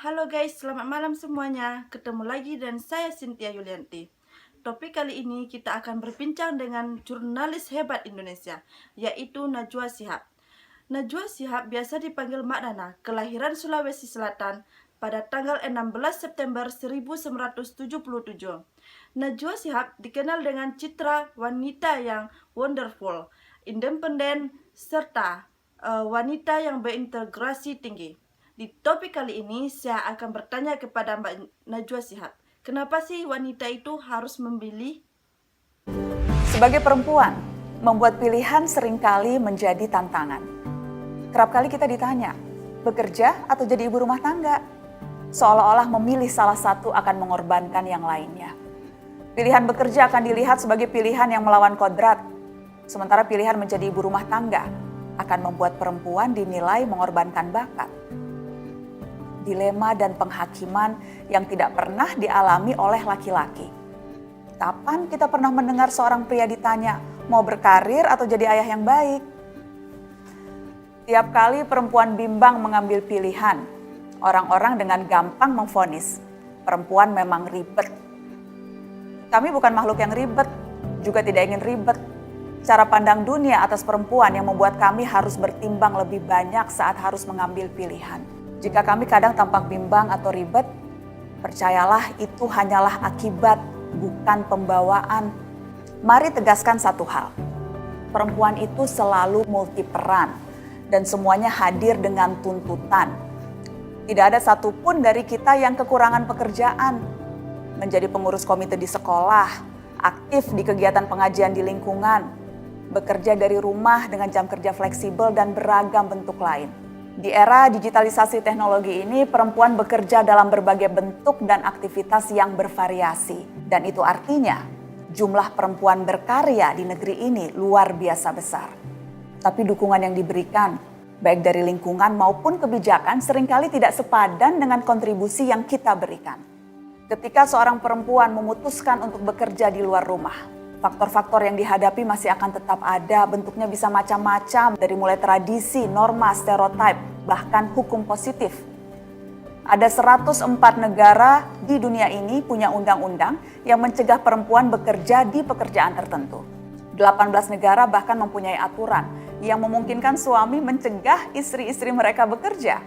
Halo guys, selamat malam semuanya. Ketemu lagi dan saya Cynthia Yulianti. Topik kali ini kita akan berbincang dengan jurnalis hebat Indonesia, yaitu Najwa Shihab. Najwa Shihab biasa dipanggil Mak Nana, kelahiran Sulawesi Selatan pada tanggal 16 September 1977. Najwa Shihab dikenal dengan citra wanita yang wonderful, independen, serta wanita yang berintegrasi tinggi. Di topik kali ini saya akan bertanya kepada Mbak Najwa Shihab, kenapa sih wanita itu harus memilih? Sebagai perempuan, membuat pilihan seringkali menjadi tantangan. Kerap kali kita ditanya, bekerja atau jadi ibu rumah tangga? Seolah-olah memilih salah satu akan mengorbankan yang lainnya. Pilihan bekerja akan dilihat sebagai pilihan yang melawan kodrat, sementara pilihan menjadi ibu rumah tangga akan membuat perempuan dinilai mengorbankan bakat. Dilema dan penghakiman yang tidak pernah dialami oleh laki-laki. Kapan kita pernah mendengar seorang pria ditanya, mau berkarir atau jadi ayah yang baik? Tiap kali perempuan bimbang mengambil pilihan, orang-orang dengan gampang memvonis, perempuan memang ribet. Kami bukan makhluk yang ribet, juga tidak ingin ribet. Cara pandang dunia atas perempuan yang membuat kami harus bertimbang lebih banyak saat harus mengambil pilihan. Jika kami kadang tampak bimbang atau ribet, percayalah itu hanyalah akibat, bukan pembawaan. Mari tegaskan satu hal, perempuan itu selalu multiperan dan semuanya hadir dengan tuntutan. Tidak ada satupun dari kita yang kekurangan pekerjaan, menjadi pengurus komite di sekolah, aktif di kegiatan pengajian di lingkungan, bekerja dari rumah dengan jam kerja fleksibel dan beragam bentuk lain. Di era digitalisasi teknologi ini, perempuan bekerja dalam berbagai bentuk dan aktivitas yang bervariasi. Dan itu artinya jumlah perempuan berkarya di negeri ini luar biasa besar. Tapi dukungan yang diberikan, baik dari lingkungan maupun kebijakan, seringkali tidak sepadan dengan kontribusi yang kita berikan. Ketika seorang perempuan memutuskan untuk bekerja di luar rumah, faktor-faktor yang dihadapi masih akan tetap ada, bentuknya bisa macam-macam, dari mulai tradisi, norma, stereotip, bahkan hukum positif. Ada 104 negara di dunia ini punya undang-undang yang mencegah perempuan bekerja di pekerjaan tertentu. 18 negara bahkan mempunyai aturan yang memungkinkan suami mencegah istri-istri mereka bekerja.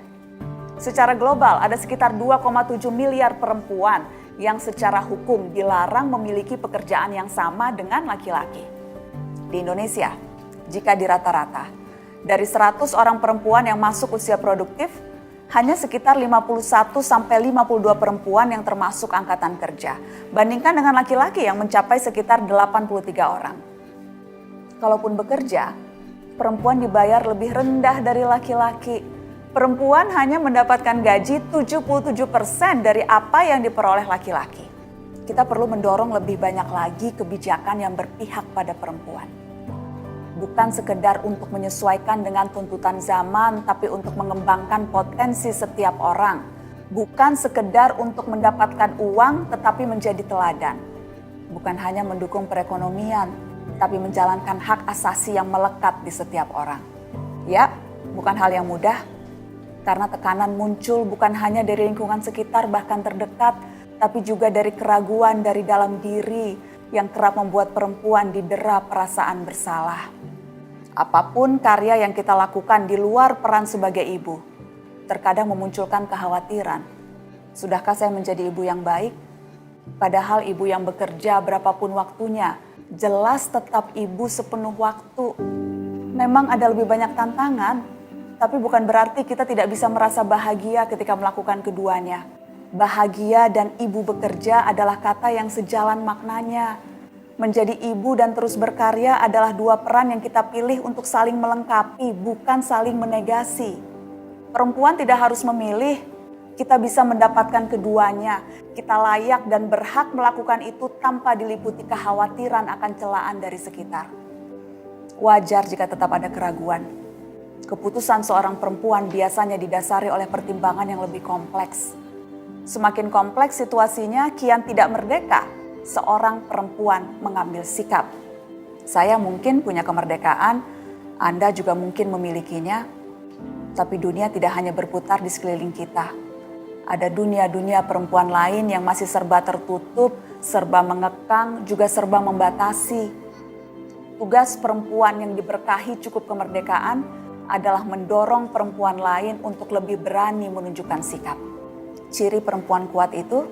Secara global ada sekitar 2,7 miliar perempuan yang secara hukum dilarang memiliki pekerjaan yang sama dengan laki-laki. Di Indonesia, jika dirata-rata, dari 100 orang perempuan yang masuk usia produktif, hanya sekitar 51-52 perempuan yang termasuk angkatan kerja. Bandingkan dengan laki-laki yang mencapai sekitar 83 orang. Kalaupun bekerja, perempuan dibayar lebih rendah dari laki-laki. Perempuan hanya mendapatkan gaji 77% dari apa yang diperoleh laki-laki. Kita perlu mendorong lebih banyak lagi kebijakan yang berpihak pada perempuan. Bukan sekedar untuk menyesuaikan dengan tuntutan zaman, tapi untuk mengembangkan potensi setiap orang. Bukan sekedar untuk mendapatkan uang, tetapi menjadi teladan. Bukan hanya mendukung perekonomian, tapi menjalankan hak asasi yang melekat di setiap orang. Ya, bukan hal yang mudah. Karena tekanan muncul bukan hanya dari lingkungan sekitar bahkan terdekat, tapi juga dari keraguan dari dalam diri yang kerap membuat perempuan didera perasaan bersalah. Apapun karya yang kita lakukan di luar peran sebagai ibu, terkadang memunculkan kekhawatiran. Sudahkah saya menjadi ibu yang baik? Padahal ibu yang bekerja berapapun waktunya, jelas tetap ibu sepenuh waktu. Memang ada lebih banyak tantangan, tapi bukan berarti kita tidak bisa merasa bahagia ketika melakukan keduanya. Bahagia dan ibu bekerja adalah kata yang sejalan maknanya. Menjadi ibu dan terus berkarya adalah dua peran yang kita pilih untuk saling melengkapi, bukan saling menegasi. Perempuan tidak harus memilih, kita bisa mendapatkan keduanya. Kita layak dan berhak melakukan itu tanpa diliputi kekhawatiran akan celaan dari sekitar. Wajar jika tetap ada keraguan. Keputusan seorang perempuan biasanya didasari oleh pertimbangan yang lebih kompleks. Semakin kompleks situasinya, kian tidak merdeka seorang perempuan mengambil sikap. Saya mungkin punya kemerdekaan, Anda juga mungkin memilikinya, tapi dunia tidak hanya berputar di sekeliling kita. Ada dunia-dunia perempuan lain yang masih serba tertutup, serba mengekang, juga serba membatasi. Tugas perempuan yang diberkahi cukup kemerdekaan adalah mendorong perempuan lain untuk lebih berani menunjukkan sikap. Ciri perempuan kuat itu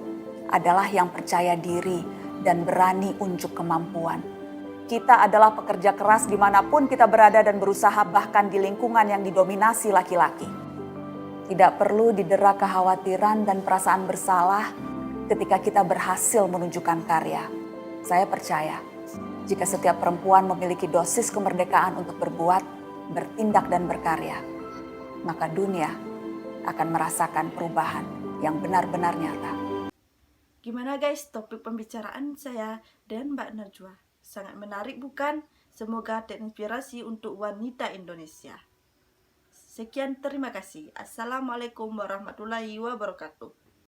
adalah yang percaya diri dan berani unjuk kemampuan. Kita adalah pekerja keras dimanapun kita berada dan berusaha, bahkan di lingkungan yang didominasi laki-laki. Tidak perlu didera kekhawatiran dan perasaan bersalah ketika kita berhasil menunjukkan karya. Saya percaya jika setiap perempuan memiliki dosis kemerdekaan untuk berbuat, bertindak dan berkarya, maka dunia akan merasakan perubahan yang benar-benar nyata. Gimana guys topik pembicaraan saya dan Mbak Najwa? Sangat menarik bukan? Semoga terinspirasi untuk wanita Indonesia. Sekian, terima kasih. Assalamualaikum warahmatullahi wabarakatuh.